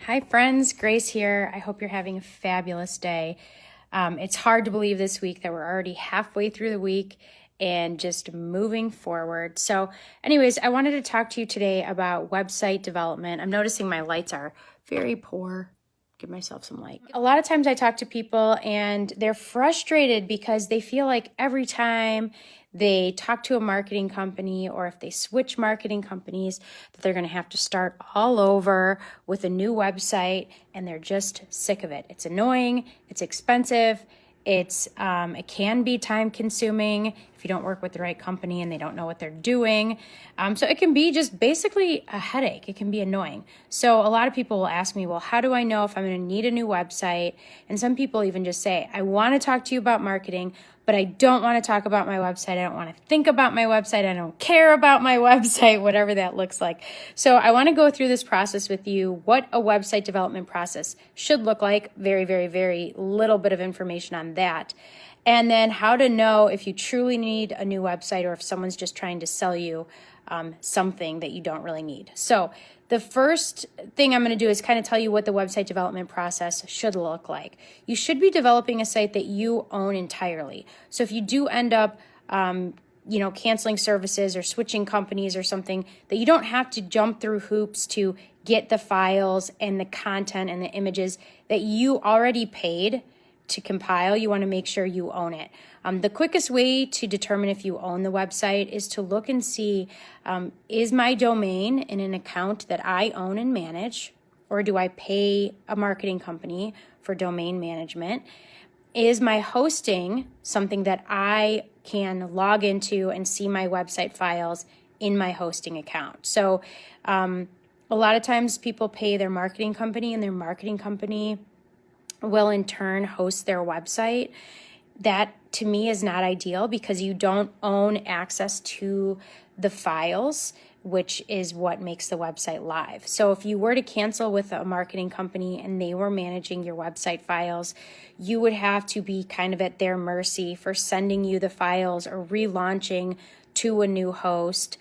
Hi friends, Grace here. I hope you're having a fabulous day. It's hard to believe this week that we're already halfway through the week and just moving forward. So anyways, I wanted to talk to you today about website development. I'm noticing my lights are very poor. Give myself some light. A lot of times I talk to people and they're frustrated because they feel like every time they talk to a marketing company or if they switch marketing companies that they're going to have to start all over with a new website, and they're just sick of it. It's annoying, it's expensive, it can be time consuming if you don't work with the right company and they don't know what they're doing. So it can be just basically a headache. It can be annoying. So a lot of people will ask me, well, how do I know if I'm going to need a new website? And some people even just say, I want to talk to you about marketing, but I don't want to talk about my website. I don't want to think about my website. I don't care about my website, whatever that looks like. So I want to go through this process with you, what a website development process should look like. Very, very, very little bit of information on that. And then how to know if you truly need a new website or if someone's just trying to sell you something that you don't really need. So the first thing I'm going to do is kind of tell you what the website development process should look like. You should be developing a site that you own entirely. So if you do end up canceling services or switching companies or something, that you don't have to jump through hoops to get the files and the content and the images that you already paid to compile. You want to make sure you own it. The quickest way to determine if you own the website is to look and see, is my domain in an account that I own and manage, or do I pay a marketing company for domain management? Is my hosting something that I can log into and see my website files in my hosting account? So a lot of times people pay their marketing company, and their marketing company will in turn host their website. That to me is not ideal because you don't own access to the files, which is what makes the website live. So if you were to cancel with a marketing company and they were managing your website files, you would have to be kind of at their mercy for sending you the files or relaunching to a new host.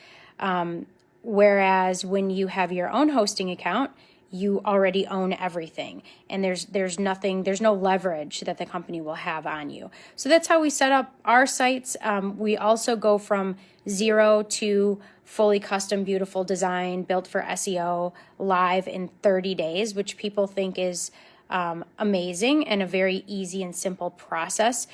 Whereas when you have your own hosting account, you already own everything, and there's no leverage that the company will have on you. So that's how we set up our sites. We also go from zero to fully custom, beautiful design built for SEO live in 30 days, which people think is amazing and a very easy and simple process.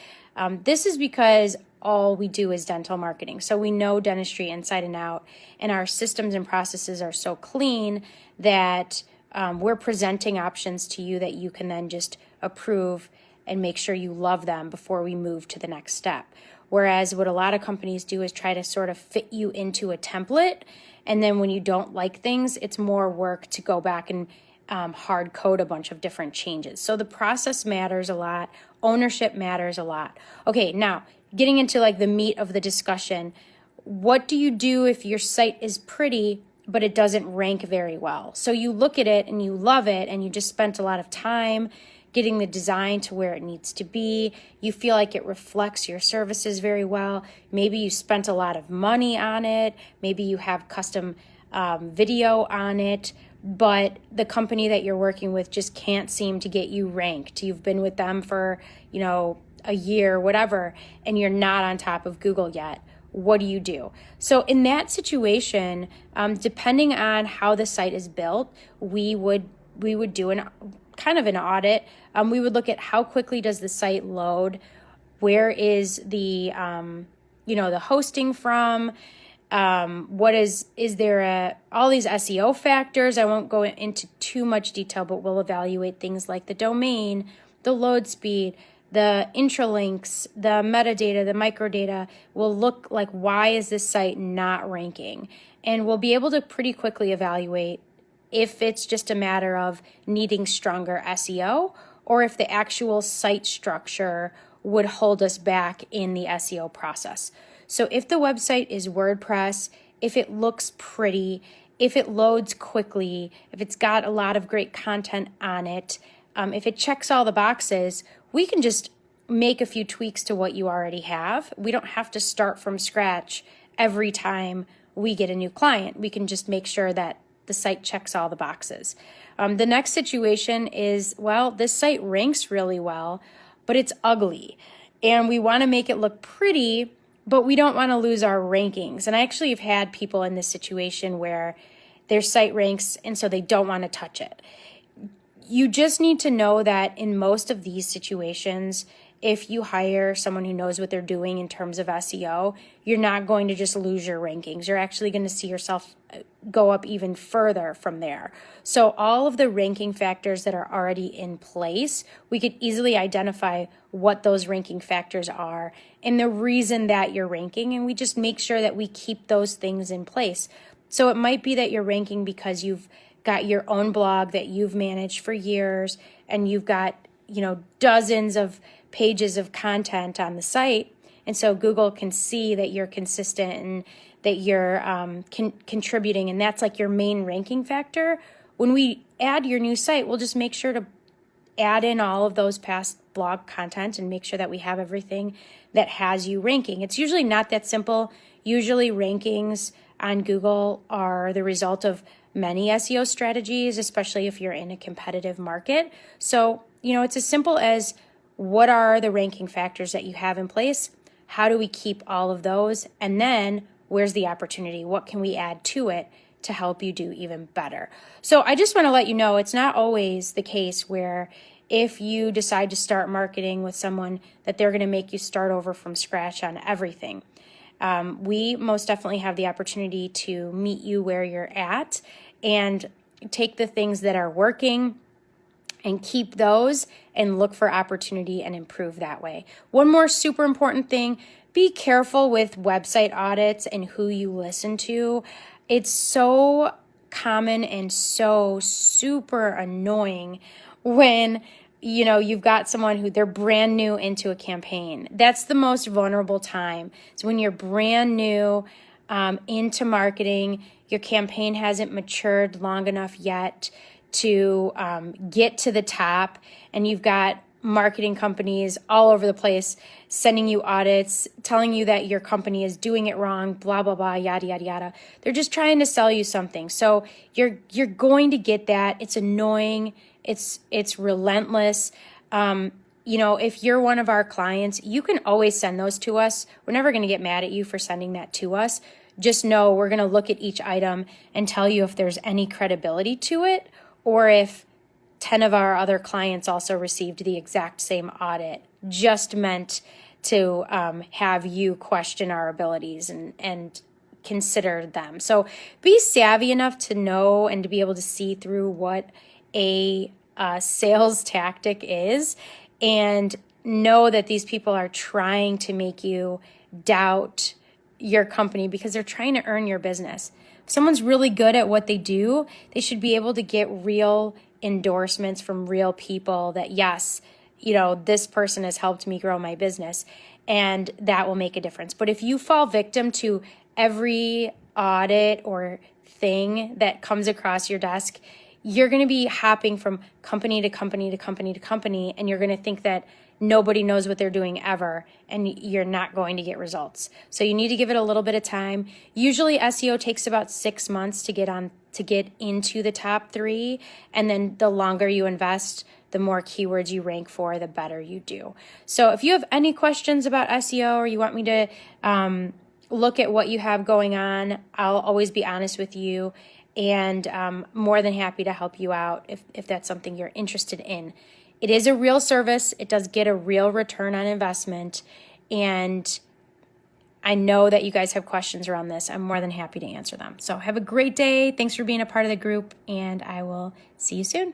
This is because all we do is dental marketing. So we know dentistry inside and out, and our systems and processes are so clean that we're presenting options to you that you can then just approve and make sure you love them before we move to the next step. Whereas what a lot of companies do is try to sort of fit you into a template, and then when you don't like things, it's more work to go back and hard code a bunch of different changes. So the process matters a lot. Ownership matters a lot. Okay, now getting into like the meat of the discussion, what do you do if your site is pretty but it doesn't rank very well? So you look at it and you love it and you just spent a lot of time getting the design to where it needs to be. You feel like it reflects your services very well. Maybe you spent a lot of money on it. Maybe you have custom video on it, but the company that you're working with just can't seem to get you ranked. You've been with them for, a year, whatever, and you're not on top of Google yet. What do you do? So in that situation, depending on how the site is built, we would do an audit. We would look at how quickly does the site load, where is the the hosting from, what is there all these SEO factors. I won't go into too much detail, but we'll evaluate things like the domain, the load speed, the intralinks, the metadata, the microdata. Will look like, why is this site not ranking? And we'll be able to pretty quickly evaluate if it's just a matter of needing stronger SEO or if the actual site structure would hold us back in the SEO process. So if the website is WordPress, if it looks pretty, if it loads quickly, if it's got a lot of great content on it, if it checks all the boxes, we can just make a few tweaks to what you already have. We don't have to start from scratch every time we get a new client. We can just make sure that the site checks all the boxes. The next situation is, well, this site ranks really well, but it's ugly. And we want to make it look pretty, but we don't want to lose our rankings. And I actually have had people in this situation where their site ranks, and so they don't want to touch it. You just need to know that in most of these situations, if you hire someone who knows what they're doing in terms of SEO, you're not going to just lose your rankings. You're actually going to see yourself go up even further from there. So all of the ranking factors that are already in place, we could easily identify what those ranking factors are and the reason that you're ranking, and we just make sure that we keep those things in place. So it might be that you're ranking because you've got your own blog that you've managed for years, and you've got, dozens of pages of content on the site. And so Google can see that you're consistent and that you're contributing, and that's like your main ranking factor. When we add your new site, we'll just make sure to add in all of those past blog content and make sure that we have everything that has you ranking. It's usually not that simple. Usually rankings on Google are the result of many SEO strategies, especially if you're in a competitive market. So, it's as simple as, what are the ranking factors that you have in place? How do we keep all of those? And then where's the opportunity? What can we add to it to help you do even better? So I just want to let you know, it's not always the case where if you decide to start marketing with someone that they're going to make you start over from scratch on everything. We most definitely have the opportunity to meet you where you're at and take the things that are working and keep those and look for opportunity and improve that way. One more super important thing, be careful with website audits and who you listen to. It's so common and so super annoying when you've got someone who they're brand new into a campaign. That's the most vulnerable time. It's when you're brand new into marketing, your campaign hasn't matured long enough yet to get to the top, and you've got marketing companies all over the place sending you audits, telling you that your company is doing it wrong, blah, blah, blah, yada, yada, yada. They're just trying to sell you something. So you're going to get that. It's annoying. It's relentless. If you're one of our clients, you can always send those to us. We're never going to get mad at you for sending that to us. Just know we're going to look at each item and tell you if there's any credibility to it, or if 10 of our other clients also received the exact same audit, just meant to have you question our abilities and consider them. So be savvy enough to know and to be able to see through what a sales tactic is, and know that these people are trying to make you doubt your company because they're trying to earn your business. If someone's really good at what they do, they should be able to get real endorsements from real people that, yes, this person has helped me grow my business, and that will make a difference. But if you fall victim to every audit or thing that comes across your desk, you're going to be hopping from company to company to company to company, and you're going to think that nobody knows what they're doing ever, and you're not going to get results. So you need to give it a little bit of time. Usually SEO takes about 6 months to get into the top 3, and then the longer you invest, the more keywords you rank for, the better you do. So if you have any questions about SEO, or you want me to look at what you have going on, I'll always be honest with you, and more than happy to help you out if that's something you're interested in. It is a real service. It does get a real return on investment. And I know that you guys have questions around this. I'm more than happy to answer them. So have a great day. Thanks for being a part of the group, and I will see you soon.